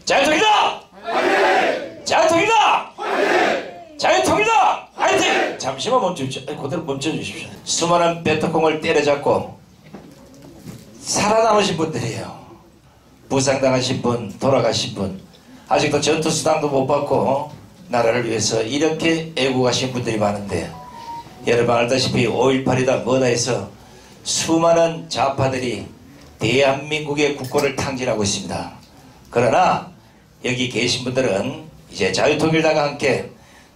자유통일당! 자유통일당! 자유통일당! 화이팅! 잠시만 멈춰주십시오. 그대로 멈춰주십시오. 수많은 베트콩을 때려잡고 살아남으신 분들이에요. 부상당하신 분, 돌아가신 분, 아직도 전투수당도 못 받고 나라를 위해서 이렇게 애국하신 분들이 많은데, 여러분 알다시피 5.18이다 뭐다 해서 수많은 좌파들이 대한민국의 국고를 탕진하고 있습니다. 그러나 여기 계신 분들은 이제 자유통일당과 함께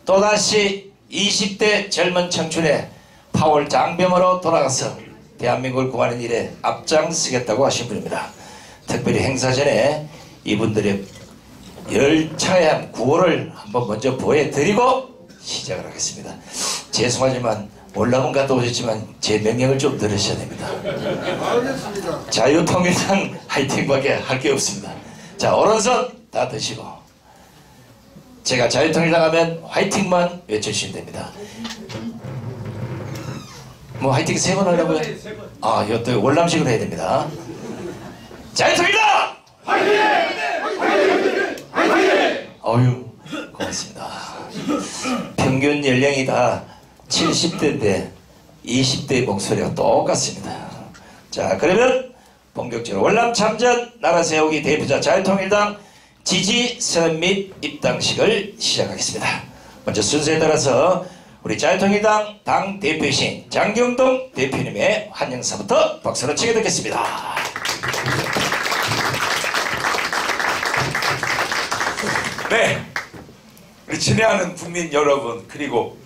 또다시 20대 젊은 청춘의 파월 장병으로 돌아가서 대한민국을 구하는 일에 앞장서겠다고 하신 분입니다. 특별히 행사 전에 이분들의 열창한 구호를 한번 먼저 보여드리고 시작을 하겠습니다. 죄송하지만 월남은 갔다 오셨지만 제 명령을 좀 들으셔야 됩니다. 자유통일당 화이팅밖에 할 게 없습니다. 자, 오른손 다 드시고 제가 자유통일당 하면 화이팅만 외쳐주시면 됩니다. 뭐 화이팅 3번 하려고요? 아, 이것도 월남식으로 해야 됩니다. 자유통일당! 화이팅! 화이팅! 어휴, 고맙습니다. 평균 연령이 다 70대인데 20대의 목소리가 똑같습니다. 자, 그러면 본격적으로 월남 참전 나라 세우기 대표자 자유통일당 지지 선언 및 입당식을 시작하겠습니다. 먼저 순서에 따라서 우리 자유통일당 당 대표이신 장경동 대표님의 환영사부터 박수로 치게 듣겠습니다. 네, 우리 친애하는 국민 여러분, 그리고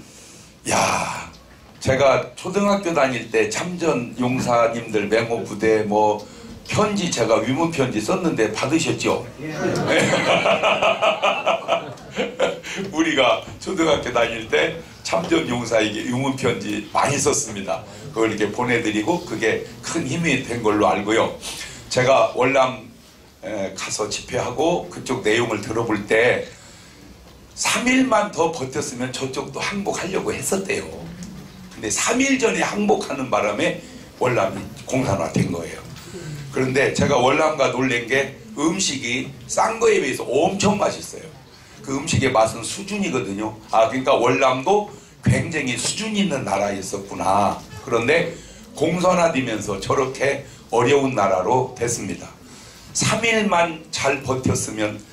제가 초등학교 다닐 때 참전 용사님들 맹호 부대 뭐 편지 제가 위문 편지 썼는데 받으셨죠? 우리가 초등학교 다닐 때 참전 용사에게 위문 편지 많이 썼습니다. 그걸 이렇게 보내드리고 그게 큰 힘이 된 걸로 알고요. 제가 월남 가서 집회하고 그쪽 내용을 들어볼 때 3일만 더 버텼으면 저쪽도 항복하려고 했었대요. 근데 3일 전에 항복하는 바람에 월남이 공산화된 거예요. 그런데 제가 월남과 놀란 게 음식이 싼 거에 비해서 엄청 맛있어요. 그 음식의 맛은 수준이거든요. 그러니까 월남도 굉장히 수준 있는 나라였었구나. 그런데 공산화되면서 저렇게 어려운 나라로 됐습니다. 3일만 잘 버텼으면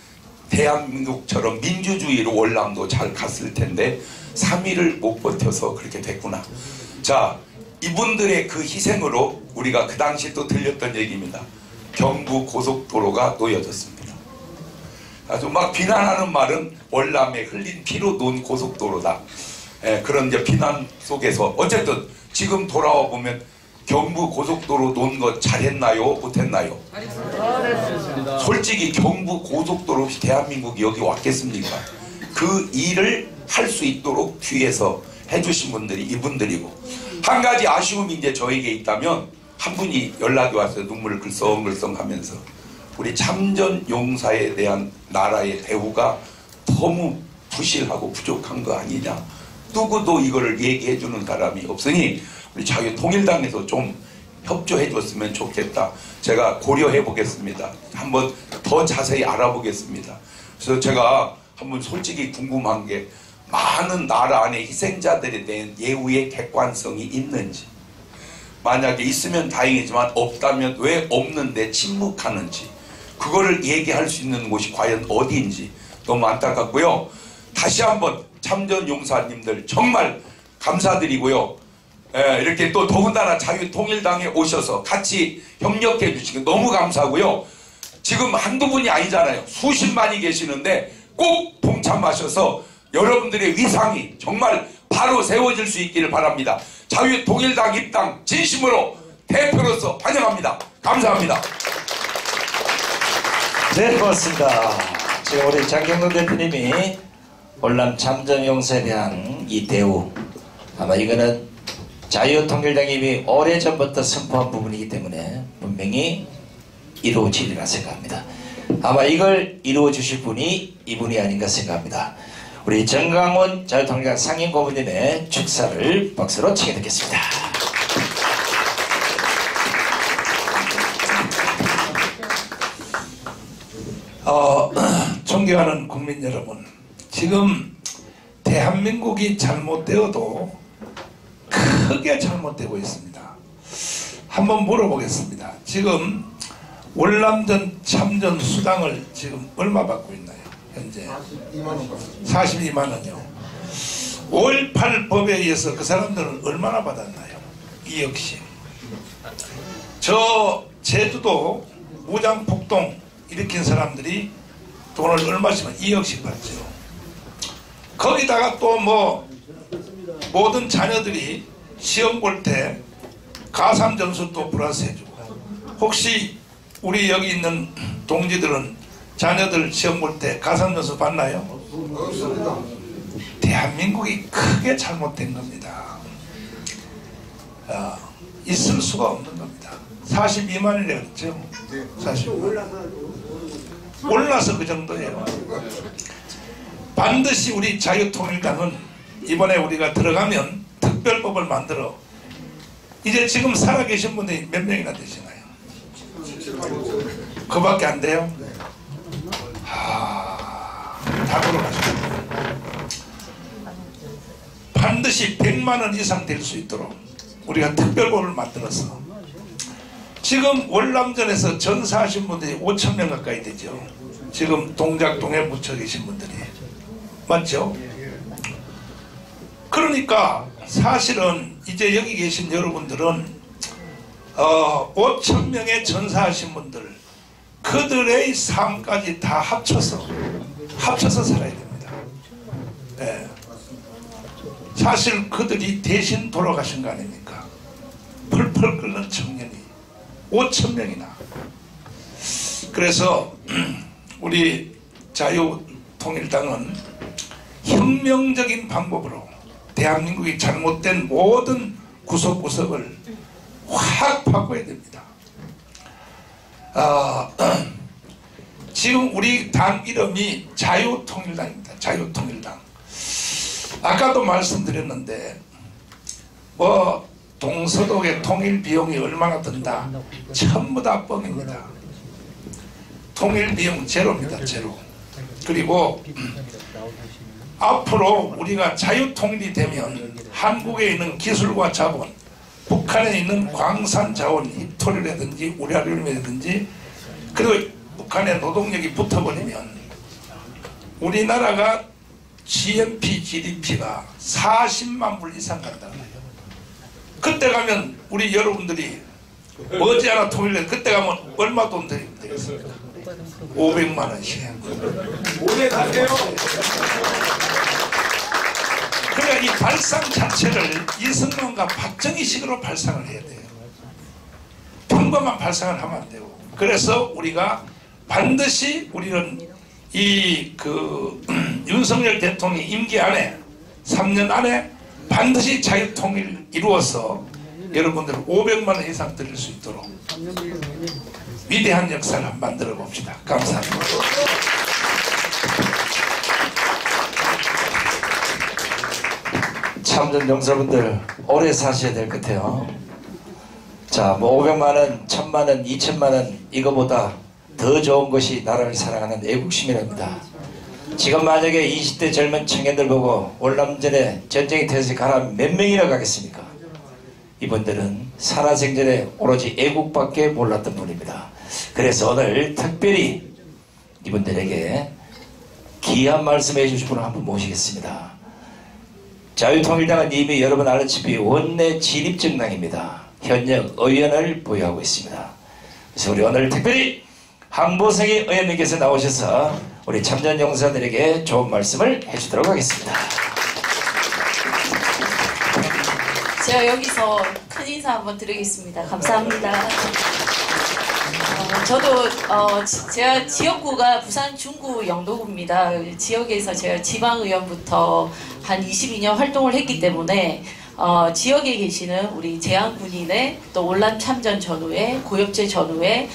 대한민국처럼 민주주의로 월남도 잘 갔을 텐데 3일을 못 버텨서 그렇게 됐구나. 자, 이분들의 그 희생으로 우리가 그 당시 또 들렸던 얘기입니다. 경부 고속도로가 놓여졌습니다. 아주 막 비난하는 말은 월남에 흘린 피로 놓은 고속도로다. 그런 이제 비난 속에서 어쨌든 지금 돌아와 보면 경부 고속도로 놓은 거 잘했나요? 못했나요? 솔직히 경부 고속도로 없이 대한민국이 여기 왔겠습니까? 그 일을 할 수 있도록 뒤에서 해주신 분들이 이분들이고, 한 가지 아쉬움이 이제 저에게 있다면 한 분이 연락이 왔어요. 눈물을 글썽글썽 하면서 우리 참전 용사에 대한 나라의 대우가 너무 부실하고 부족한 거 아니냐. 누구도 이거를 얘기해 주는 사람이 없으니 우리 자유통일당에서 좀 협조해 줬으면 좋겠다. 제가 고려해 보겠습니다. 한번 더 자세히 알아보겠습니다. 그래서 제가 한번 솔직히 궁금한 게, 많은 나라 안에 희생자들에 대한 예우의 객관성이 있는지, 만약에 있으면 다행이지만 없다면 왜 없는데 침묵하는지, 그거를 얘기할 수 있는 곳이 과연 어디인지 너무 안타깝고요. 다시 한번 참전 용사님들 정말 감사드리고요. 이렇게 또 더군다나 자유통일당에 오셔서 같이 협력해 주시고 너무 감사하고요. 지금 한두 분이 아니잖아요. 수십만이 계시는데 꼭 동참하셔서 여러분들의 위상이 정말 바로 세워질 수 있기를 바랍니다. 자유통일당 입당 진심으로 대표로서 환영합니다. 감사합니다. 네, 고맙습니다. 지금 우리 장경동 대표님이 월남 참전용사에 대한 이 대우, 아마 이거는 자유통일당이 이미 오래전부터 선포한 부분이기 때문에 분명히 이루어지리라 생각합니다. 아마 이걸 이루어 주실 분이 이분이 아닌가 생각합니다. 우리 정강훈 자유통일당 상임고문님의 축사를 박수로 치게 듣겠습니다. 존경하는 국민 여러분, 지금 대한민국이 잘못되어도 크게 잘못되고 있습니다. 한번 물어보겠습니다. 지금 월남전 참전 수당을 지금 얼마 받고 있나요? 현재 42만 원이요. 5.18 법에 의해서 그 사람들은 얼마나 받았나요? 2억씩. 저 제주도 무장폭동 일으킨 사람들이 돈을 얼마씩 2억씩 받죠. 거기다가 또 뭐 모든 자녀들이 시험 볼 때 가산점수 또 플러스 해주고, 혹시 우리 여기 있는 동지들은 자녀들 시험 볼 때 가산점수 받나요? 대한민국이 크게 잘못된 겁니다. 있을 수가 없는 겁니다. 42만이라고 그랬죠? 42만. 올라서 그 정도예요. 반드시 우리 자유통일당은 이번에 우리가 들어가면 특별법을 만들어, 이제 지금 살아계신 분들이 몇 명이나 되시나요? 그밖에 안 돼요? 다 돌아가셨어요. 반드시 100만 원 이상 될 수 있도록 우리가 특별법을 만들어서, 지금 월남전에서 전사하신 분들이 5,000명 가까이 되죠. 지금 동작동에 묻혀 계신 분들이. 맞죠? 그러니까 사실은 이제 여기 계신 여러분들은 5,000명의 전사하신 분들, 그들의 삶까지 다 합쳐서 살아야 됩니다. 네. 사실 그들이 대신 돌아가신 거 아닙니까? 펄펄 끓는 청년이 5,000명이나. 그래서 우리 자유통일당은 혁명적인 방법으로 대한민국이 잘못된 모든 구석구석을 확 바꿔야 됩니다. 지금 우리 당 이름이 자유통일당입니다. 자유통일당. 아까도 말씀드렸는데 뭐 동서독의 통일 비용이 얼마나 든다, 전부 다 뻥입니다. 통일 비용 제로입니다. 제로. 그리고 앞으로 우리가 자유통일이 되면 한국에 있는 기술과 자본, 북한에 있는 광산 자원, 히토리라든지 우라늄이라든지, 그리고 북한의 노동력이 붙어버리면 우리나라가 GNP, GDP가 40만 불 이상 간다는 거예요. 그때 가면 우리 여러분들이 머지않아 통일해, 그때 가면 얼마 돈 되겠습니까? 500만 원씩. 오래 가세요. 그러니까 이 발상 자체를 이승만과 박정희식으로 발상을 해야 돼요. 평범한 발상을 하면 안 되고. 그래서 우리가 반드시 우리는 이 윤석열 대통령 임기 안에 3년 안에 반드시 자유통일 이루어서 여러분들 500만 원 이상 드릴 수 있도록 위대한 역사를 한번 만들어 봅시다. 감사합니다. 참전 용사분들 오래 사셔야 될 것 같아요. 자, 뭐 500만 원, 1000만 원, 2000만 원, 이거보다 더 좋은 것이 나라를 사랑하는 애국심이랍니다. 지금 만약에 20대 젊은 청년들 보고 월남전에 전쟁이 터져서 가라 몇 명이나 가겠습니까? 이분들은 살아생전에 오로지 애국밖에 몰랐던 분입니다. 그래서 오늘 특별히 이분들에게 귀한 말씀 해주실 분을 한번 모시겠습니다. 자유통일당은 이미 여러분 알다시피 원내 진입정당입니다. 현역 의원을 보유하고 있습니다. 그래서 우리 오늘 특별히 황보성희 의원님께서 나오셔서 우리 참전 용사들에게 좋은 말씀을 해주도록 하겠습니다. 제가 여기서 큰 인사 한번 드리겠습니다. 감사합니다. 저도 제가 지역구가 부산 중구 영도구입니다. 지역에서 제가 지방의원부터 한 22년 활동을 했기 때문에 지역에 계시는 우리 제안군인의 또 월남 참전 전후에 고엽제 전후에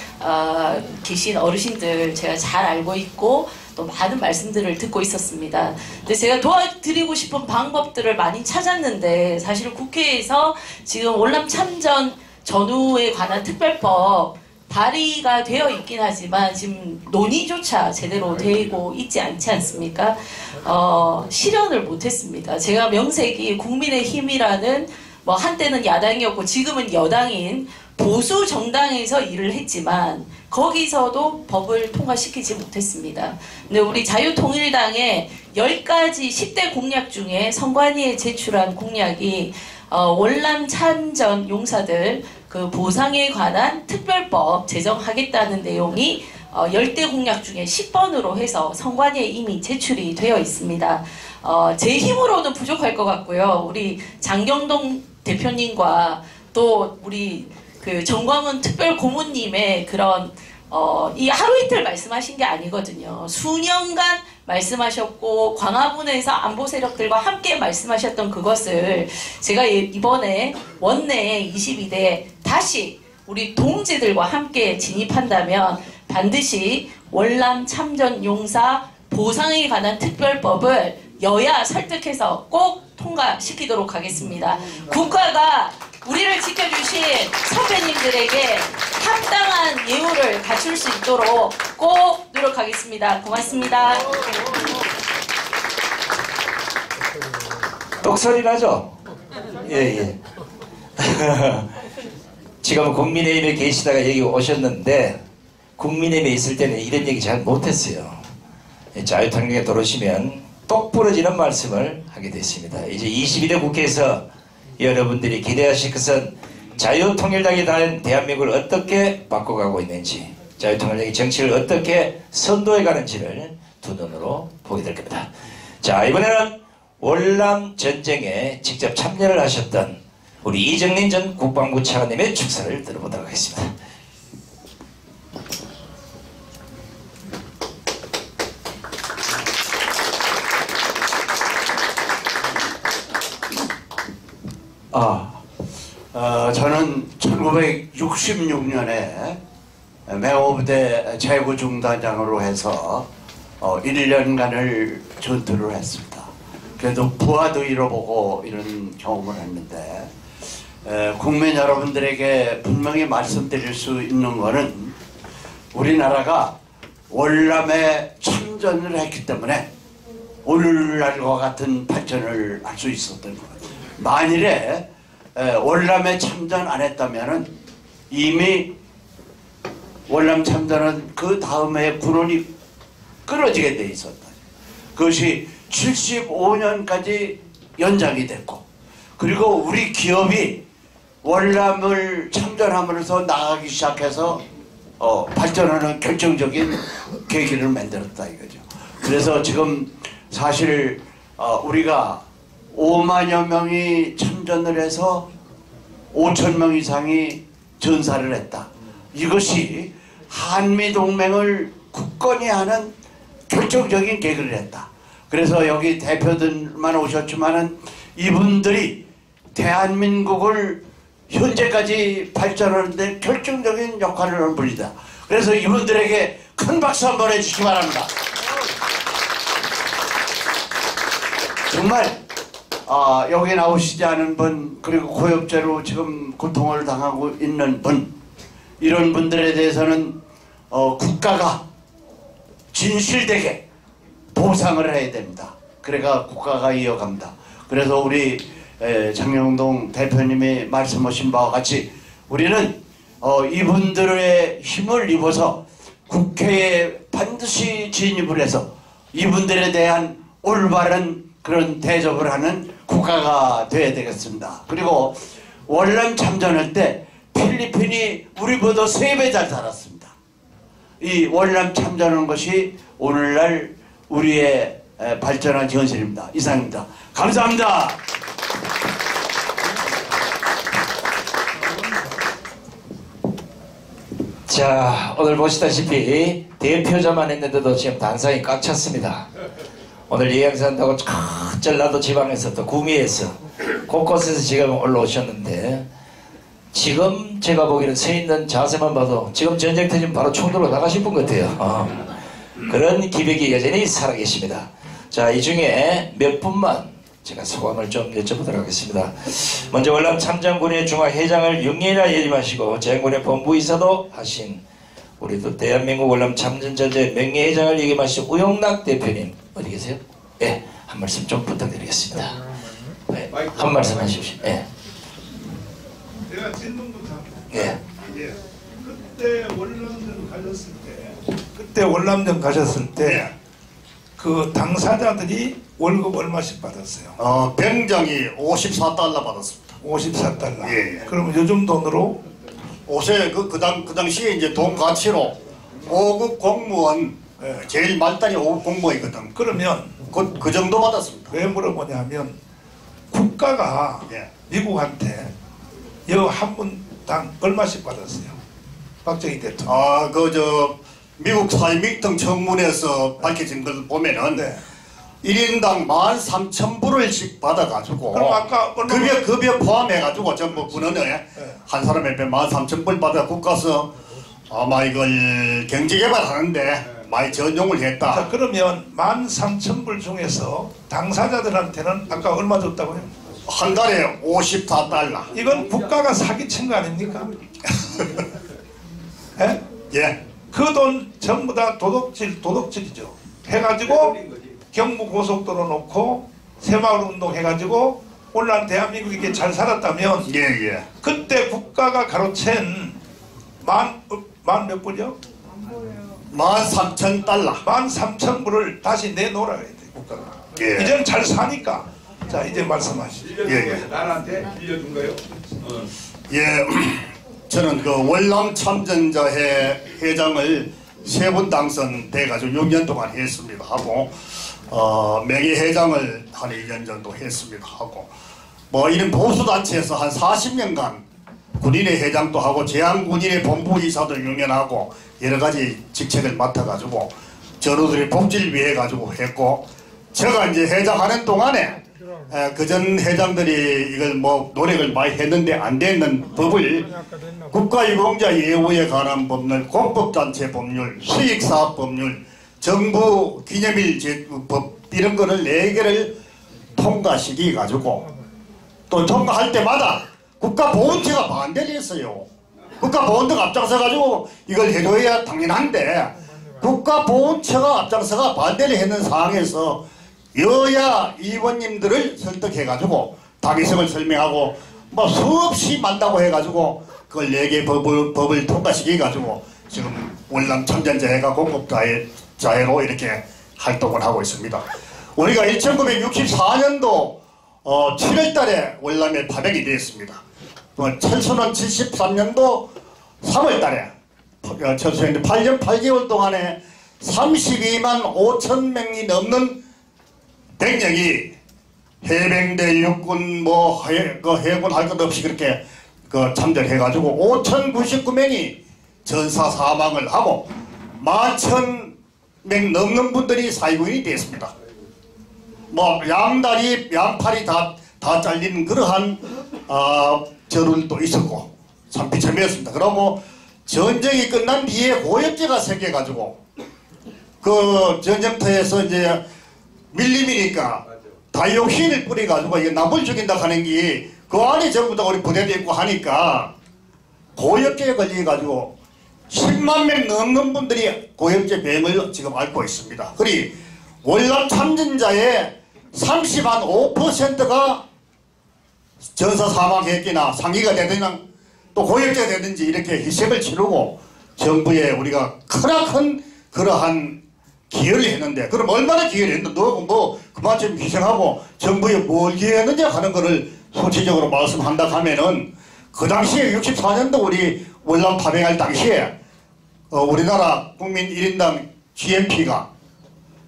계신 어르신들 제가 잘 알고 있고 또 많은 말씀들을 듣고 있었습니다. 근데 제가 도와드리고 싶은 방법들을 많이 찾았는데 사실 국회에서 지금 월남 참전 전후에 관한 특별법 발의가 되어 있긴 하지만 지금 논의조차 제대로 되고 있지 않지 않습니까? 실현을 못했습니다. 제가 명색이 국민의힘이라는 뭐 한때는 야당이었고 지금은 여당인 보수 정당에서 일을 했지만 거기서도 법을 통과시키지 못했습니다. 근데 우리 자유통일당의 10가지 10대 공약 중에 선관위에 제출한 공약이 월남 참전 용사들 그 보상에 관한 특별법 제정하겠다는 내용이 10대 공약 중에 10번으로 해서 선관위에 이미 제출이 되어 있습니다. 제 힘으로는 부족할 것 같고요. 우리 장경동 대표님과 또 우리 그 정광훈 특별고문님의 그런 이 하루 이틀 말씀하신 게 아니거든요. 수년간 말씀하셨고 광화문에서 안보 세력들과 함께 말씀하셨던 그것을 제가 이번에 원내 22대 다시 우리 동지들과 함께 진입한다면 반드시 월남 참전 용사 보상에 관한 특별법을 여야 설득해서 꼭 통과시키도록 하겠습니다. 국가가 우리를 지켜주신 선배님들에게 합당한 예우를 갖출 수 있도록 꼭 노력하겠습니다. 고맙습니다. 똑소리 나죠? 예. 지금 국민의힘에 계시다가 여기 오셨는데 국민의힘에 있을 때는 이런 얘기 잘 못했어요. 자유통일에 들어오시면 똑 부러지는 말씀을 하게 됐습니다. 이제 22대 국회에서 여러분들이 기대하실 것은 자유통일당이 단 대한민국을 어떻게 바꿔가고 있는지, 자유통일당의 정치를 어떻게 선도해 가는지를 두 눈으로 보게 될 겁니다. 자, 이번에는 월남 전쟁에 직접 참여를 하셨던 우리 이정린 전 국방부 차관님의 축사를 들어보도록 하겠습니다. 저는 1966년에 맹호부대 제구중단장으로 해서 1년간을 전투를 했습니다. 그래도 부하도 잃어보고 이런 경험을 했는데 국민 여러분들에게 분명히 말씀드릴 수 있는 것은 우리나라가 월남에 참전을 했기 때문에 오늘날과 같은 발전을 할 수 있었던 것 같아요. 만일에 월남에 참전 안 했다면 이미 월남 참전은 그 다음에 군원이 끊어지게 돼 있었다. 그것이 75년까지 연장이 됐고, 그리고 우리 기업이 월남을 참전함으로써 나가기 시작해서 발전하는 결정적인 계기를 만들었다 이거죠. 그래서 지금 사실 우리가 5만여 명이 참전을 해서 5,000명 이상이 전사를 했다. 이것이 한미동맹을 굳건히 하는 결정적인 계기를 했다. 그래서 여기 대표들만 오셨지만은 이분들이 대한민국을 현재까지 발전하는데 결정적인 역할을 하는 분이다. 그래서 이분들에게 큰 박수 한번 해주시기 바랍니다. 정말 여기 나오시지 않은 분, 그리고 고엽제로 지금 고통을 당하고 있는 분, 이런 분들에 대해서는 국가가 진실되게 보상을 해야 됩니다. 그래가 국가가 이어갑니다. 그래서 우리 장영동 대표님이 말씀하신 바와 같이 우리는 이분들의 힘을 입어서 국회에 반드시 진입을 해서 이분들에 대한 올바른 그런 대접을 하는 국가가 되어야 되겠습니다. 그리고 월남 참전할 때 필리핀이 우리보다 3배 잘 살았습니다. 이 월남 참전한 것이 오늘날 우리의 발전한 현실입니다. 이상입니다. 감사합니다. 자, 오늘 보시다시피 대표자만 했는데도 지금 단상이 꽉 찼습니다. 오늘 예양산다고 전라도 지방에서 또 구미에서 곳곳에서 지금 올라오셨는데, 지금 제가 보기에는 서 있는 자세만 봐도 지금 전쟁 터지면 바로 총도로 나가실 분 같아요. 그런 기백이 여전히 살아계십니다. 자, 이 중에 몇 분만 제가 소감을 좀 여쭤보도록 하겠습니다. 먼저 월남 참전군의 중앙회장을 영예나 예림하시고 재향군의 본부이사도 하신 우리 또 대한민국 월남 참전자재 명예회장을 역임하신 우영락 대표님 어디 계세요? 예, 한 말씀 좀 부탁드리겠습니다. 네, 한 말씀 하십시오. 예. 내가 질문부터 예. 예. 그때 월남전 가셨을 때 그 당사자들이 월급 얼마씩 받았어요? 병장이 54달러 받았습니다. 54달러. 예. 그러면 요즘 돈으로 옷에 그 당시에 이제 돈 가치로 5급 공무원 제일 말단이 5급 공무원이거든. 그러면 그 정도 받았습니다. 왜 물어보냐면 국가가 예. 미국한테 여 한 분당 얼마씩 받았어요? 박정희 대통령. 미국 사이밍턴 청문회에서 밝혀진 걸 보면은 네. 1인당 13,000불을씩 받아가지고 그럼 아까 급여 포함해가지고 전부 군원에 한 사람에 13,000불 받아 국가서 아마 이걸 경제개발하는데 많이 전용을 했다. 자, 그러면 13,000불 중에서 당사자들한테는 아까 얼마 줬다고요? 한 달에 54달러. 이건 국가가 사기친 거 아닙니까? 예? 예. 그 돈 전부 다 도덕질이죠. 해가지고 경부고속도로 놓고 새마을운동 해가지고 오늘날 대한민국이 이게 잘 살았다면 예. 그때 국가가 가로챈 만 몇 불이요? 13,000달러. 13,000불을 다시 내놓으라 해야 돼 국가가. 예. 이제는 잘 사니까. 자 이제 말씀하시죠. 예. 나한테 빌려준 거요? 예. 저는 그 월남 참전자회 회장을 3번 당선돼가지고 6년 동안 했습니다 하고 명예회장을 한 1년 정도 했습니다 하고 뭐 이런 보수단체에서 한 40년간 군인의 회장도 하고 제한군인의 본부이사도 6년 하고 여러가지 직책을 맡아가지고 전우들의 복지를 위해 가지고 했고 제가 이제 회장하는 동안에 그전 회장들이 이걸 뭐 노력을 많이 했는데 안 되는 법을 국가유공자 예우에 관한 법률, 공법단체 법률, 수익사업 법률, 정부 기념일 법 이런 거를 4개를 통과시키 가지고 또 통과할 때마다 국가보훈처가 반대를 했어요. 국가보훈처가 앞장서 가지고 이걸 해줘야 당연한데 국가보훈처가 앞장서가 반대를 했는 상황에서 여야 의원님들을 설득해가지고 당위성을 설명하고 뭐 수없이 만나고 해가지고 그걸 4개 법을 통과시켜가지고 지금 월남 참전자회가 공급자회로 이렇게 활동을 하고 있습니다. 우리가 1964년도 7월달에 월남에 파병이 되었습니다. 철수는 73년도 3월달에 철수했는데 8년 8개월 동안에 32만 5천 명이 넘는 병력이 해병대 육군 뭐 해군 할 것 없이 그렇게 참전해가지고 5,099명이 전사 사망을 하고 11,000명 넘는 분들이 사위군이 됐습니다. 뭐 양다리 양팔이 다 잘리는 그러한 저들도 있었고 참 비참했습니다. 그러고 전쟁이 끝난 뒤에 고엽제가 생겨가지고 그 전쟁터에서 이제 밀림이니까 다이옥신을 뿌려가지고 이게 나무를 죽인다 하는 게 그 안에 전부 다 우리 부대도 있고 하니까 고엽제에 걸려가지고 10만 명 넘는 분들이 고엽제 병을 지금 앓고 있습니다. 그리 월남 참전자의 30한 5%가 전사 사망했기나 상기가 되든 또 고엽제가 되든지 이렇게 희생을 치르고 정부에 우리가 크나큰 그러한 기여를 했는데 그럼 얼마나 기여를 했는데 뭐 그만큼 희생하고 정부에 뭘 기여했느냐 하는 거를 소체적으로 말씀한다 하면은 그 당시에 64년도 우리 월남 파병할 당시에 우리나라 국민 1인당 GNP가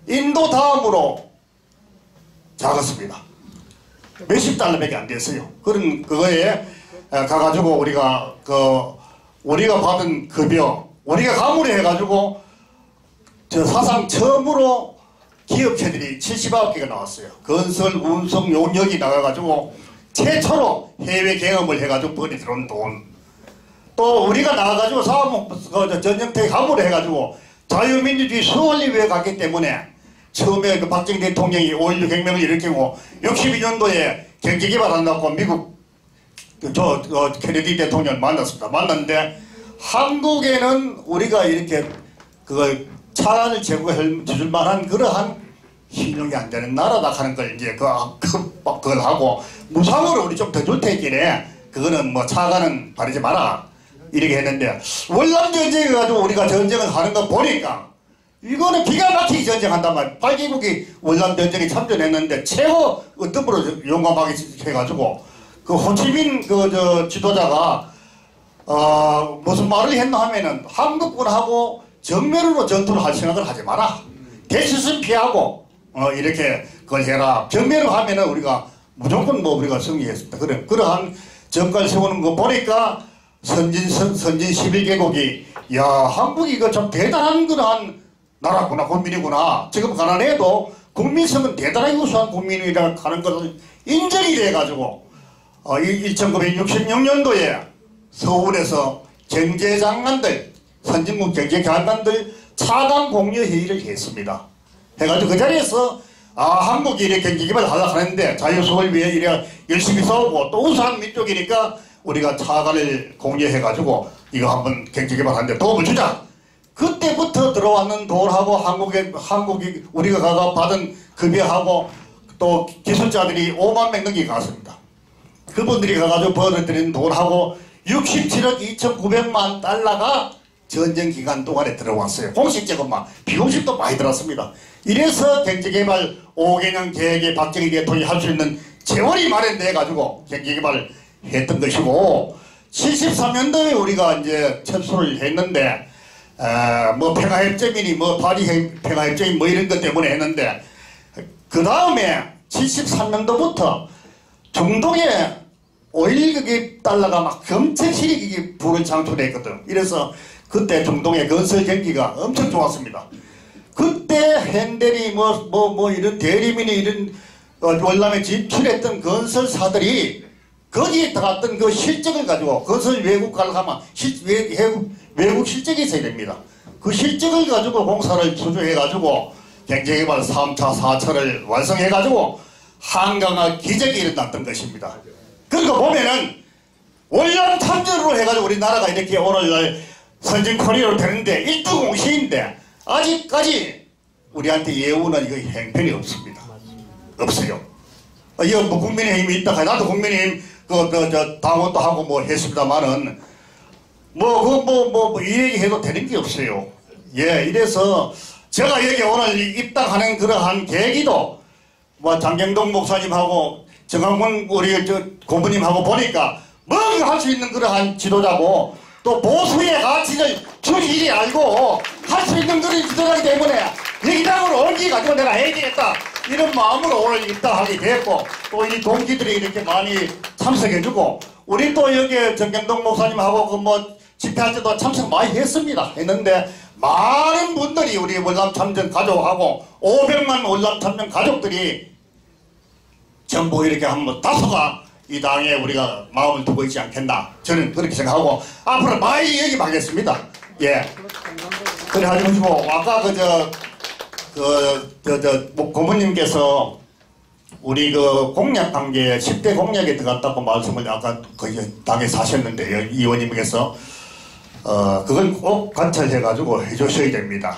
인도 다음으로 작았습니다. 몇십 달러밖에 안 됐어요. 그런 그거에 가가지고 우리가 받은 급여 우리가 가물이 해가지고 사상 처음으로 기업체들이 79개가 나왔어요. 건설, 운송, 용역이 나가가지고 최초로 해외 경험을 해가지고 벌이 들어온 돈. 또 우리가 나가가지고 전쟁터에 가물을 해가지고 자유민주주의 수원을 위해 갔기 때문에 처음에 그 박정희 대통령이 5.16 혁명을 일으키고 62년도에 경제개발한다고 미국 케네디 대통령을 만났습니다. 만났는데 한국에는 우리가 이렇게 그걸 차관을 제공해 줄 만한 그러한 신용이 안 되는 나라다 하는 걸 이제 그걸 하고 무상으로 우리 좀 더 줄 테기에 그거는 뭐 차관은 바르지 마라 이렇게 했는데 월남 전쟁을 가지고 우리가 전쟁을 하는 거 보니까 이거는 기가 막히게 전쟁한단 말이야. 8개국이 월남 전쟁에 참전했는데 최고 어떤 용감하게 해가지고 그 호치민 지도자가 무슨 말을 했나 하면은 한국군하고 정면으로 전투를 할 생각을 하지 마라. 대시선 피하고 이렇게 그걸 해라. 정면으로 하면은 우리가 무조건 뭐 우리가 승리했습니다. 그러한 정가를 세우는 거 보니까 선진 11개국이 야 한국이 이거 참 대단한 그러한 나라구나 국민이구나. 지금 가난해도 국민성은 대단하게 우수한 국민이라 하는 것을 인정이 돼가지고 1966년도에 서울에서 경제장관들 선진국 경제장관들 차관 공여 회의를 했습니다. 해가지고 그 자리에서 한국이 이렇게 경제개발을 하려고 하는데 자유수를 위해 이래 열심히 싸우고 또 우수한 민족이니까 우리가 차관을 공여해가지고 이거 한번 경제개발하는데 도움을 주자. 그때부터 들어왔는 돈하고 한국이 우리가 가서 받은 급여하고 또 기술자들이 5만 명 넘게 갔습니다. 그분들이 가가지고 벌어들인 돈하고 67억 2,900만 달러가 전쟁 기간 동안에 들어왔어요. 공식적으로만 비공식도 많이 들었습니다. 이래서 경제개발 5개년 계획에 박정희 대통령이 할 수 있는 재원이 마련돼 가지고 경제개발을 했던 것이고 73년도에 우리가 이제 철수를 했는데 뭐 평화협정이니 뭐 파리 평화협정이 뭐 이런 것 때문에 했는데 그 다음에 73년도부터 중동에 오일 달러가 막 엄청시리게 불을 창출했거든. 이래서 그때 중동의 건설 경기가 엄청 좋았습니다. 그때 핸델이 뭐 이런 대리민이 이런 월남에 진출했던 건설사들이 거기에 들어갔던 그 실적을 가지고 건설 외국 가려면 외국 실적이 있어야 됩니다. 그 실적을 가지고 공사를 수주해가지고 경제개발 3차, 4차를 완성해가지고 한강화 기적이 일어났던 것입니다. 그러니까 보면은 월남 참전으로 해가지고 우리나라가 이렇게 오늘날 선진 코리아로 되는데 1등 공시인데 아직까지 우리한테 예우는 이거 행편이 없습니다. 없어요. 이거 뭐 국민의힘이 있다. 나도 국민의힘 당원도 하고 뭐 했습니다만은 이 얘기 해도 되는 게 없어요. 예, 이래서 제가 여기 오늘 입당하는 그러한 계기도 뭐 장경동 목사님하고 정강문 우리 고모님하고 보니까 뭔가 할 수 있는 그러한 지도자고 또 보수의 가치를 줄이지 알고 할 수 있는 그런 지도자이기 때문에 이 당으로 옮기가지고 내가 해야 되겠다 이런 마음으로 오늘 입당하게 됐고 또 이 동기들이 이렇게 많이 참석해주고 우리 또 여기 정경동 목사님하고 그 집회할 때도 참석 많이 했는데 많은 분들이 우리 월남 참전 가족하고 500만 월남 참전 가족들이 전부 이렇게 한번 다소가 이 당에 우리가 마음을 두고 있지 않겠나 저는 그렇게 생각하고 앞으로 많이 얘기하겠습니다. 예. 그래가지고 아까 고모님께서 우리 그 공약 관계 10대 공약에 들어갔다고 말씀을 아까 거기 당에 사셨는데요. 의원님께서 그걸 꼭 관찰해가지고 해주셔야 됩니다.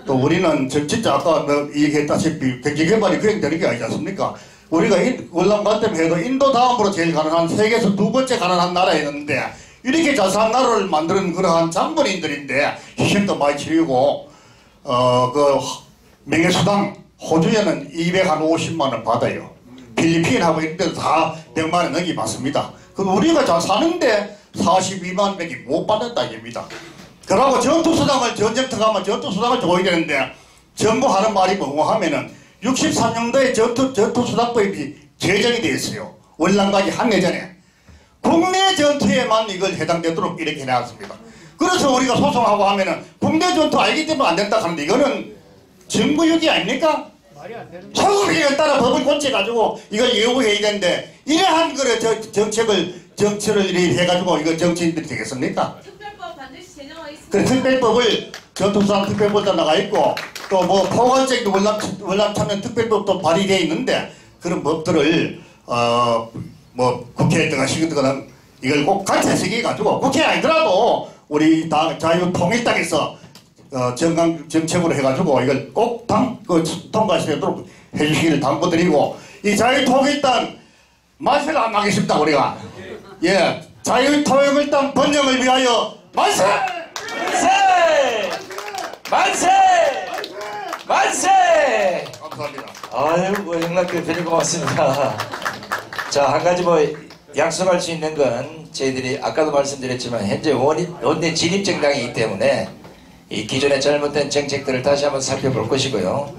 또 우리는 진짜 아까 얘기했다시피 경제개발이 그냥 되는 게 아니지 않습니까? 우리가 월남 관점 해도 인도 다음으로 제일 가난한 세계에서 두 번째 가난한 나라였는데 이렇게 자세한 나라를 만드는 그러한 장본인들인데 희생도 많이 치르고 그 명예수당 호주에는 250만 원 받아요. 필리핀하고 이런 데도 다 100만 원 넘게 받습니다. 그럼 우리가 잘 사는데 42만 원밖에 못 받는다 입니다. 그러고 전투수당을 전쟁터 가면 전투수당을 줘야 되는데 정부 하는 말이 뭐고 하면은 63년도에 전투수당법이 개정이 되어 있어요. 월남가기 한 해 전에. 국내 전투에만 이걸 해당되도록 이렇게 해놨습니다. 그래서 우리가 소송하고 하면은 국내 전투 알기 때문에 안 된다 하는데 이거는 정부유기 아닙니까? 소급에 따라 법을 고쳐가지고 이걸 예우해야 되는데 이러한 정책을 해가지고 이거 정치인들이 되겠습니까? 특별법 반드시 제정하겠습니다. 그 특별법을 전투수당 특별법도 나가 있고 또 또 뭐 포괄적 월남참여 특별법도 발의되어 있는데 그런 법들을 뭐 국회에 들어가시거나 이걸 꼭 같이 새겨가지고 국회 아니더라도 우리 당 자유통일당에서 정책으로 해가지고 이걸 꼭 통과시도록 해주시기를 당부드리고 이 자유통일당 만세를 안 하겠습니다 우리가. 예, 자유통일당 번영을 위하여 만세! 만세! 만세! 만세! 감사합니다. 아유, 뭐 영락대표님 고맙습니다. 자, 한 가지 뭐 약속할 수 있는 건 저희들이 아까도 말씀드렸지만 현재 원내 진입정당이기 때문에 이 기존의 잘못된 정책들을 다시 한번 살펴볼 것이고요.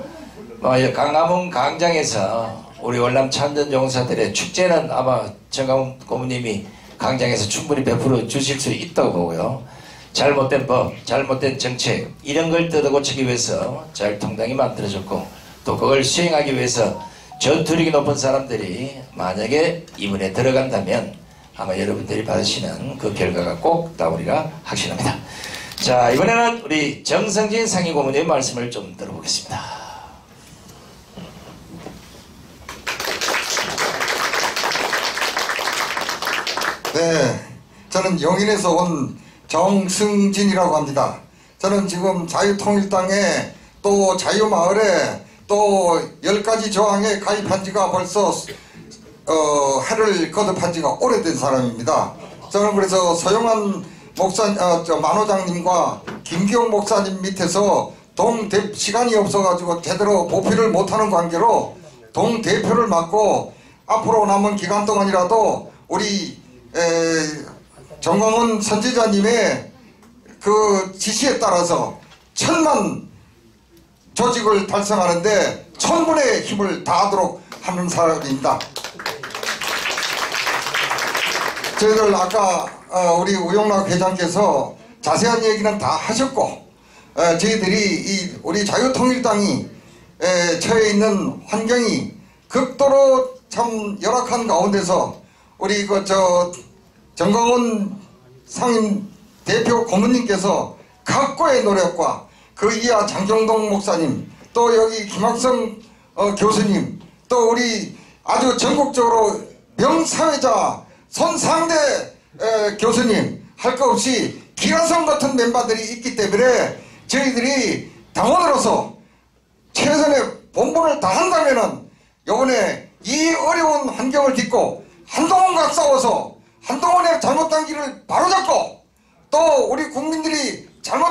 강화문 광장에서 우리 월남 참전용사들의 축제는 아마 정강훈 고모님이 광장에서 충분히 베풀어 주실 수 있다고 보고요. 잘못된 법, 잘못된 정책 이런 걸 뜯어고치기 위해서 자유통당이 만들어졌고 또 그걸 수행하기 위해서 전투력이 높은 사람들이 만약에 이번에 들어간다면 아마 여러분들이 받으시는 그 결과가 꼭 나오리라 확신합니다. 자, 이번에는 우리 정성진 상임고문의 말씀을 좀 들어보겠습니다. 네, 저는 용인에서 온 정승진이라고 합니다. 저는 지금 자유통일당에 또 자유마을에 또 10가지 조항에 가입한 지가 벌써 해를 거듭한 지가 오래된 사람입니다. 저는 그래서 소영한 만호장님과 김기용 목사님 밑에서 시간이 없어가지고 제대로 보필을 못하는 관계로 동대표를 맡고 앞으로 남은 기간 동안이라도 우리 정광훈 선지자님의 그 지시에 따라서 1000만 조직을 달성하는데 천분의 힘을 다하도록 하는 사람입니다. 저희들 아까 우리 우용락 회장께서 자세한 얘기는 다 하셨고 저희들이 우리 자유통일당이 처해 있는 환경이 극도로 참 열악한 가운데서 우리 정광훈 상임 대표 고문님께서 각고의 노력과 그 이하 장경동 목사님 또 여기 김학성 교수님 또 우리 아주 전국적으로 명사회자 손상대 교수님 할 것 없이 기라성 같은 멤버들이 있기 때문에 저희들이 당원으로서 최선의 본분을 다한다면은 이번에 이 어려운 환경을 딛고 한동훈과 싸워서 한동훈의 잘못된 길을 바로잡고 또 우리 국민들이 잘못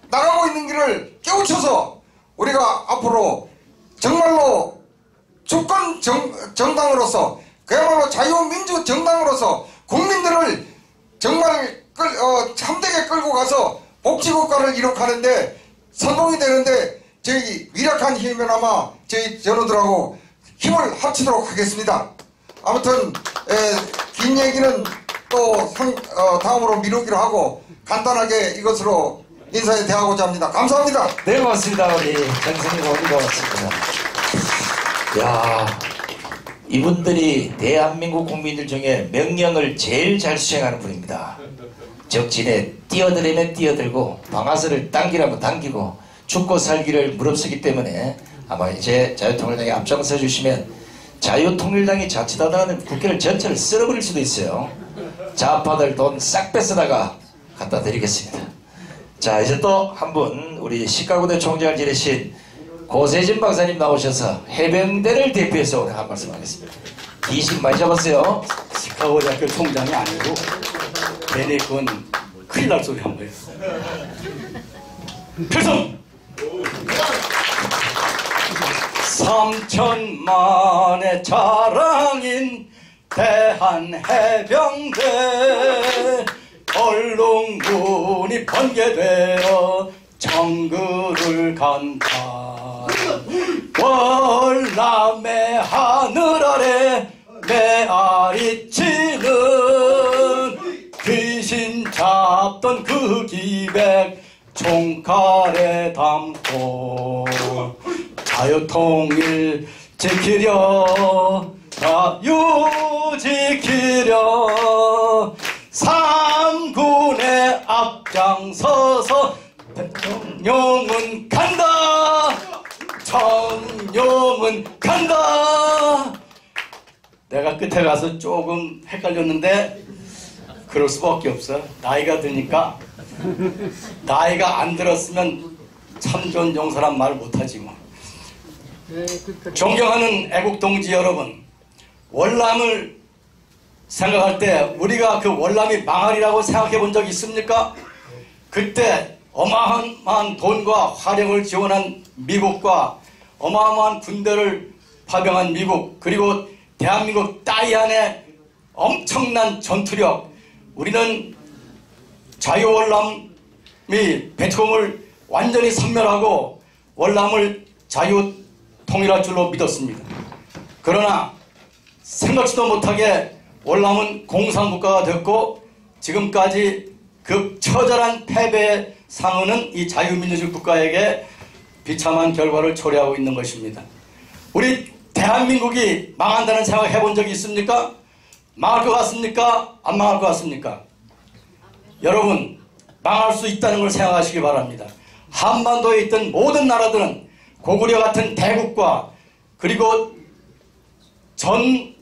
나가고 있는 길을 깨우쳐서 우리가 앞으로 정말로 주권 정당으로서 그야말로 자유민주 정당으로서 국민들을 정말 참되게 끌고 가서 복지국가를 이룩하는데 성공이 되는데 저희 위력한 힘이면 아마 저희 전우들하고 힘을 합치도록 하겠습니다. 아무튼 긴 얘기는 또 다음으로 미루기로 하고 간단하게 이것으로 인사에 대하고자 합니다. 감사합니다. 네, 고맙습니다. 우리 정선희 고문님 고맙습니다. 야, 이분들이 대한민국 국민들 중에 명령을 제일 잘 수행하는 분입니다. 적진에 뛰어들면 뛰어들고 방아쇠를 당기라면 당기고 죽고 살기를 무릅쓰기 때문에 아마 이제 자유통일당에 앞장서 주시면 자유통일당이 자칫하다가는 국회를 전체를 쓸어버릴 수도 있어요. 좌파들 돈 싹 뺏어다가 갖다 드리겠습니다. 자, 이제 또 한 분 우리 시카고대 총장을 지내신 고세진 박사님 나오셔서 해병대를 대표해서 오늘 한 말씀 하겠습니다. 귀신 많이 잡았어요. 시카고 대학교 총장이 아니고 괜히 그건 큰일 날 소리 한 거예요. 필성! 3천만의 자랑인 대한해병대 얼룩무늬 번개되어 정글을 간다. 월남의 하늘 아래 메아리 치는 귀신 잡던 그 기백 총칼에 담고 자유통일 지키려 자유 지키려 삼군의 앞장서서 대통령은 간다. 대통령은 간다. 내가 끝에 가서 조금 헷갈렸는데 그럴 수밖에 없어. 나이가 드니까. 나이가 안 들었으면 참 좋은 용사란 말 못하지 뭐. 존경하는 애국동지 여러분, 월남을 생각할 때 우리가 그 월남이 망하리라고 생각해 본 적 있습니까? 그때 어마어마한 돈과 화력을 지원한 미국과 어마어마한 군대를 파병한 미국, 그리고 대한민국 따위 안에 엄청난 전투력, 우리는 자유월남이 베트콩을 완전히 섬멸하고 월남을 자유 통일할 줄로 믿었습니다. 그러나 생각지도 못하게 월남은 공산국가가 됐고 지금까지 그 처절한 패배의 상흔은 이 자유민주주의 국가에게 비참한 결과를 초래하고 있는 것입니다. 우리 대한민국이 망한다는 생각 해본 적이 있습니까? 망할 것 같습니까? 안 망할 것 같습니까? 여러분, 망할 수 있다는 걸 생각하시기 바랍니다. 한반도에 있던 모든 나라들은 고구려 같은 대국과 그리고 전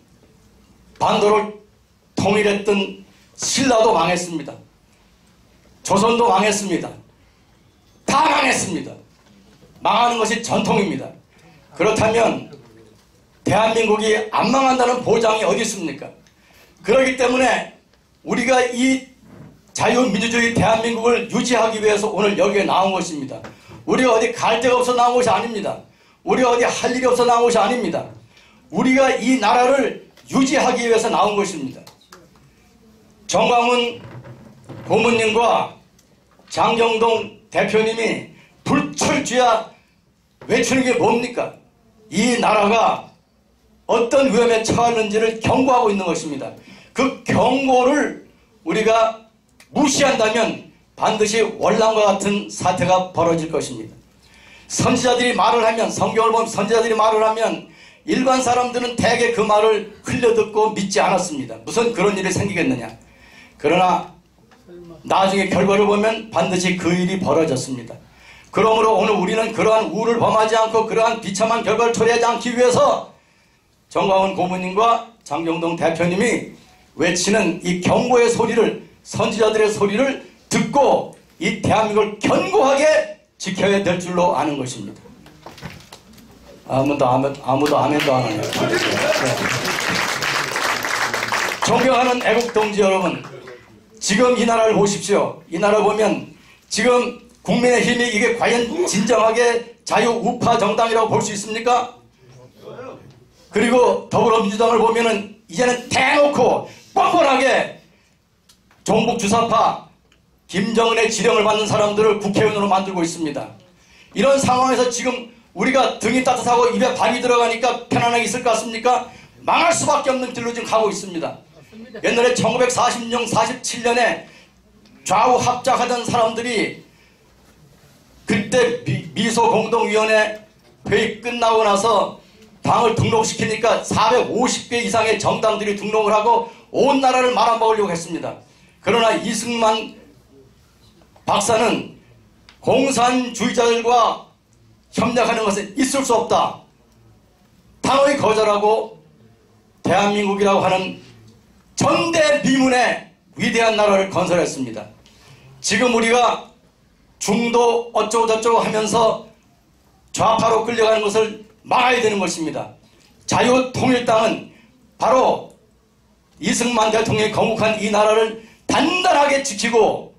반도를 통일했던 신라도 망했습니다. 조선도 망했습니다. 다 망했습니다. 망하는 것이 전통입니다. 그렇다면 대한민국이 안 망한다는 보장이 어디 있습니까? 그렇기 때문에 우리가 이 자유민주주의 대한민국을 유지하기 위해서 오늘 여기에 나온 것입니다. 우리가 어디 갈 데가 없어 나온 것이 아닙니다. 우리가 어디 할 일이 없어 나온 것이 아닙니다. 우리가 이 나라를 유지하기 위해서 나온 것입니다. 정광훈 고문님과 장경동 대표님이 불철주야 외치는 게 뭡니까? 이 나라가 어떤 위험에 처했는지를 경고하고 있는 것입니다. 그 경고를 우리가 무시한다면 반드시 월남과 같은 사태가 벌어질 것입니다. 선지자들이 말을 하면, 성경을 보면 선지자들이 말을 하면 일반 사람들은 대개 그 말을 흘려듣고 믿지 않았습니다. 무슨 그런 일이 생기겠느냐. 그러나 나중에 결과를 보면 반드시 그 일이 벌어졌습니다. 그러므로 오늘 우리는 그러한 우를 범하지 않고 그러한 비참한 결과를 초래하지 않기 위해서 정광훈 고문님과 장경동 대표님이 외치는 이 경고의 소리를, 선지자들의 소리를 듣고 이 대한민국을 견고하게 지켜야 될 줄로 아는 것입니다. 아무도 아멘도 안 하네요. 존경하는 애국동지 여러분, 지금 이 나라를 보십시오. 이 나라 보면 지금 국민의힘이 이게 과연 진정하게 자유우파 정당이라고 볼 수 있습니까? 그리고 더불어민주당을 보면은 이제는 대놓고 뻔뻔하게 종북주사파 김정은의 지령을 받는 사람들을 국회의원으로 만들고 있습니다. 이런 상황에서 지금 우리가 등이 따뜻하고 입에 밥이 들어가니까 편안하게 있을 것 같습니까? 망할 수밖에 없는 길로 지금 가고 있습니다. 옛날에 1946년, 47년에 좌우 합작하던 사람들이 그때 미소공동위원회 회의 끝나고 나서 당을 등록시키니까 450개 이상의 정당들이 등록을 하고 온 나라를 말아먹으려고 했습니다. 그러나 이승만 박사는 공산주의자들과 협력하는 것은 있을 수 없다. 당연히 거절하고 대한민국이라고 하는 전대미문의 위대한 나라를 건설했습니다. 지금 우리가 중도 어쩌고저쩌고 하면서 좌파로 끌려가는 것을 막아야 되는 것입니다. 자유통일당은 바로 이승만 대통령이 건국한 이 나라를 단단하게 지키고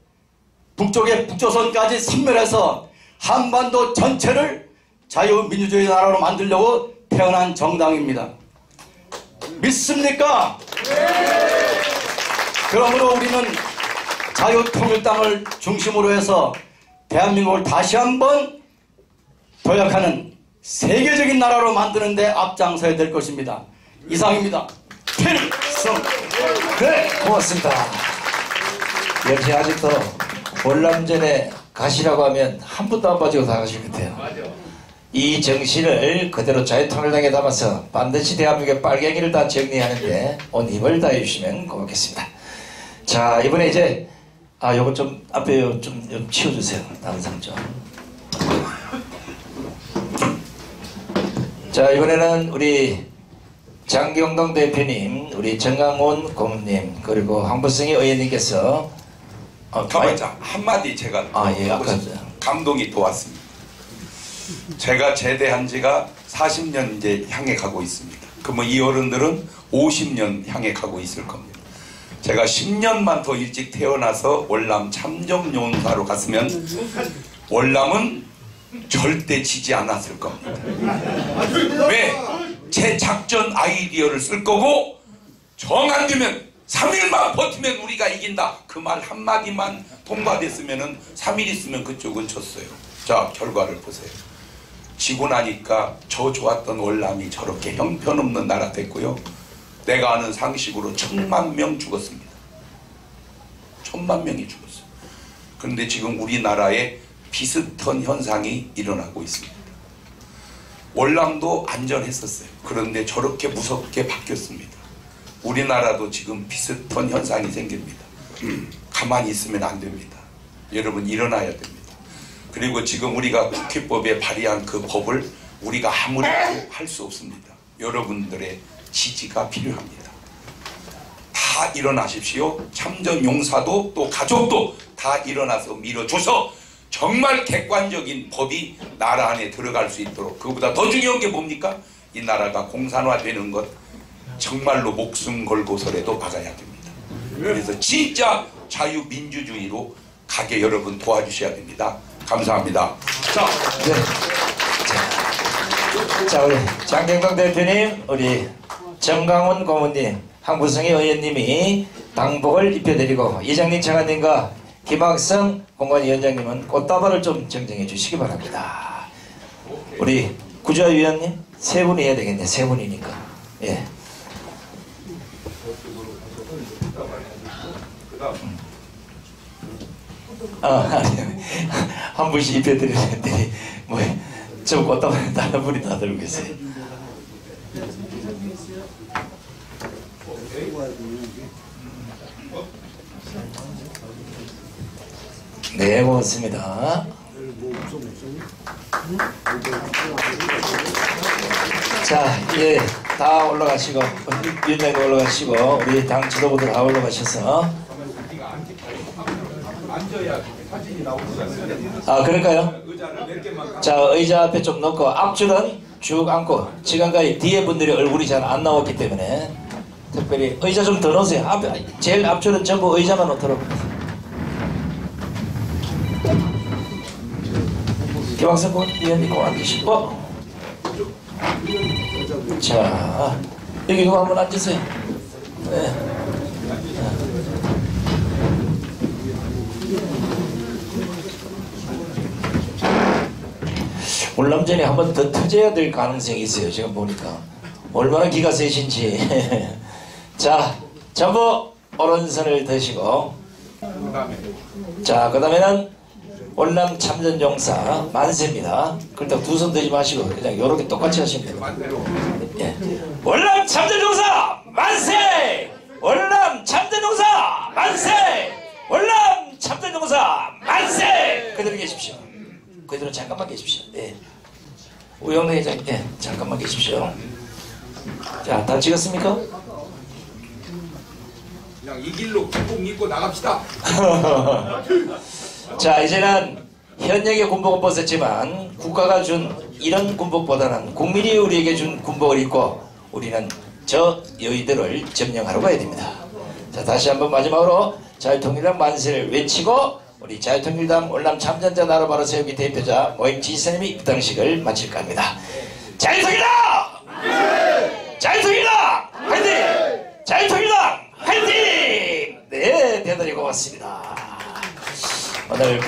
북쪽의 북조선까지 섬멸해서 한반도 전체를 자유민주주의 나라로 만들려고 태어난 정당입니다. 믿습니까? 네! 그러므로 우리는 자유통일당을 중심으로 해서 대한민국을 다시 한번 도약하는 세계적인 나라로 만드는 데 앞장서야 될 것입니다. 이상입니다. 필승! 네, 고맙습니다. 역시 아직도 월남전에 가시라고 하면 한 분도 안 빠지고 다 가실 것 같아요. 이 정신을 그대로 자유통일당에 담아서 반드시 대한민국의 빨갱이를 다 정리하는데 온 힘을 다해 주시면 고맙겠습니다. 자, 이번에 이제 요거 좀 앞에 좀 치워주세요. 다른 상 좀. 자, 이번에는 우리 장경동 대표님, 우리 정강훈 고문님, 그리고 황보승희 의원님께서 가만자 한마디 제가 예, 아까 감동이 또 왔습니다. 제가 제대한 지가 40년 이제 향해 가고 있습니다. 그러면 이 어른들은 50년 향해 가고 있을 겁니다. 제가 10년만 더 일찍 태어나서 월남 참전용사로 갔으면 월남은 절대 지지 않았을 겁니다. 왜? 제 작전 아이디어를 쓸 거고 정 안 되면 3일만 버티면 우리가 이긴다. 그 말 한마디만 통과됐으면 3일 있으면 그쪽은 졌어요. 자, 결과를 보세요. 지고 나니까 저 좋았던 월남이 저렇게 형편없는 나라 됐고요. 내가 아는 상식으로 1000만 명 죽었습니다. 1000만 명이 죽었어요. 그런데 지금 우리나라에 비슷한 현상이 일어나고 있습니다. 월남도 안전했었어요. 그런데 저렇게 무섭게 바뀌었습니다. 우리나라도 지금 비슷한 현상이 생깁니다. 가만히 있으면 안 됩니다. 여러분 일어나야 됩니다. 그리고 지금 우리가 국회법에 발의한 그 법을 우리가 아무리 할 수 없습니다. 여러분들의 지지가 필요합니다. 다 일어나십시오. 참전용사도 또 가족도 다 일어나서 밀어줘서 정말 객관적인 법이 나라 안에 들어갈 수 있도록, 그보다 더 중요한 게 뭡니까? 이 나라가 공산화되는 것 정말로 목숨 걸고서라도 막아야 됩니다. 그래서 진짜 자유민주주의로 가게 여러분 도와주셔야 됩니다. 감사합니다. 자, 우리 장경동 대표님, 우리 정강훈 고문님, 황보승희 의원님이 당복을 입혀드리고 이장님, 장관님과 김학성 공관위원장님은 꽃다발을 좀 정정해 주시기 바랍니다. 우리 구조위원님 세 분이 해야 되겠네. 세 분이니까. 예. 한 분씩 입혀드리는데 저 꽃다발 다른 분이 다 들고 계세요. 네, 고맙습니다. 자, 이제 다 올라가시고, 위원장님 올라가시고, 우리 당 지도부들 다 올라가셔서. 그럴까요? 자, 의자 앞에 좀 놓고, 앞줄은 쭉 앉고, 지금까지 뒤에 분들이 얼굴이 잘 안 나왔기 때문에, 특별히 의자 좀 더 놓으세요. 앞에, 제일 앞줄은 전부 의자만 놓도록. 김학성 위원님 꼭 앉으시고. 자, 여기 누구 한번 앉으세요. 네. 월남전이 한번 더 터져야 될 가능성이 있어요. 지금 보니까 얼마나 기가 세신지. 자, 전부 오른손을 드시고. 자, 그 다음에는 월남 참전용사 만세입니다. 그렇다고 두 손 들지 마시고 그냥 이렇게 똑같이 하시면 됩니다. 예. 월남 참전용사 만세! 월남 참전용사 만세! 월남 참전용사 만세! 그대로 계십시오. 그대로 잠깐만 계십시오. 네. 우영래 회장님, 네, 잠깐만 계십시오. 자, 다 찍었습니까? 그냥 이 길로 꼭 믿고 나갑시다. 자, 이제는 현역의 군복은 벗었지만 국가가 준 이런 군복보다는 국민이 우리에게 준 군복을 입고 우리는 저 여의도를 점령하러 가야 됩니다. 자, 다시 한번 마지막으로 자유통일당 만세를 외치고 우리 자유통일당 월남 참전자 나라 바로 세우기 대표자 모임 지지사님이 입당식을 마칠까 합니다. 자유통일당! 자유통일당! 화이팅! 자유통일당! 화이팅! 네, 대단히 고맙습니다. 오늘